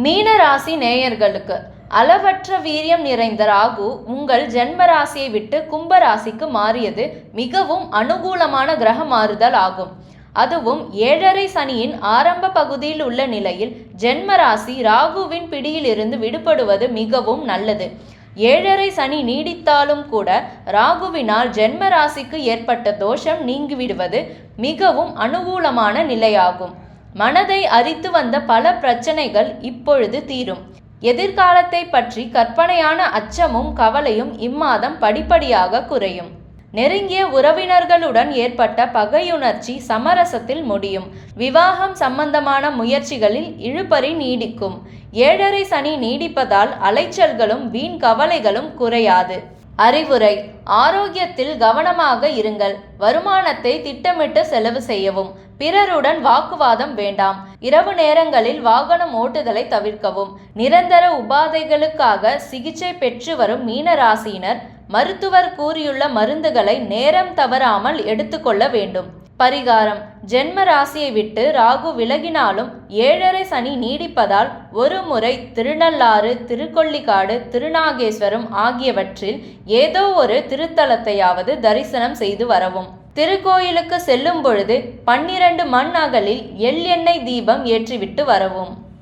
மீன ராசி நேயர்களுக்கு அளவற்ற வீரியம் நிறைந்த ராகு உங்கள் ஜென்ம ராசியை விட்டு கும்ப ராசிக்கு மாறியது மிகவும் அனுகூலமான கிரக மாறுதல் ஆகும். அதுவும் 7.5 சனியின் ஆரம்ப பகுதியில் உள்ள நிலையில் ஜென்ம ராசி ராகுவின் பிடியிலிருந்து விடுபடுவது மிகவும் நல்லது. 7.5 சனி நீடித்தாலும் கூட ராகுவினால் ஜென்ம ராசிக்கு ஏற்பட்ட தோஷம் நீங்கிவிடுவது மிகவும் அனுகூலமான நிலையாகும். மனதை அரித்து வந்த பல பிரச்சனைகள் இப்பொழுது தீரும். எதிர்காலத்தை பற்றி கற்பனையான அச்சமும் கவலையும் இம்மாதம் படிப்படியாக குறையும். நெருங்கிய உறவினர்களுடன் ஏற்பட்ட பகையுணர்ச்சி சமரசத்தில் முடியும். விவாகம் சம்பந்தமான முயற்சிகளில் இழுபறி நீடிக்கும். 7.5 சனி நீடிப்பதால் அலைச்சல்களும் வீண் கவலைகளும் குறையாது. அறிவுரை: ஆரோக்கியத்தில் கவனமாக இருங்கள். வருமானத்தை திட்டமிட்டு செலவு செய்யவும். பிறருடன் வாக்குவாதம் வேண்டாம். இரவு நேரங்களில் வாகனம் ஓட்டுதலை தவிர்க்கவும். நிரந்தர உபாதைகளுக்காக சிகிச்சை பெற்று வரும் மீனராசியினர் மருத்துவர் கூறியுள்ள மருந்துகளை நேரம் தவறாமல் எடுத்துக்கொள்ள வேண்டும். பரிகாரம்: ஜென்ம ராசியை விட்டு ராகு விலகினாலும் 7.5 சனி நீடிப்பதால் ஒரு முறை திருநள்ளாறு, திருக்கொள்ளிக்காடு, திருநாகேஸ்வரம் ஆகியவற்றில் ஏதோ ஒரு திருத்தலத்தையாவது தரிசனம் செய்து வரவும். திருக்கோயிலுக்கு செல்லும் பொழுது 12 மண் அகலில் எள்ளெண்ணெய் தீபம் ஏற்றிவிட்டு வரவும்.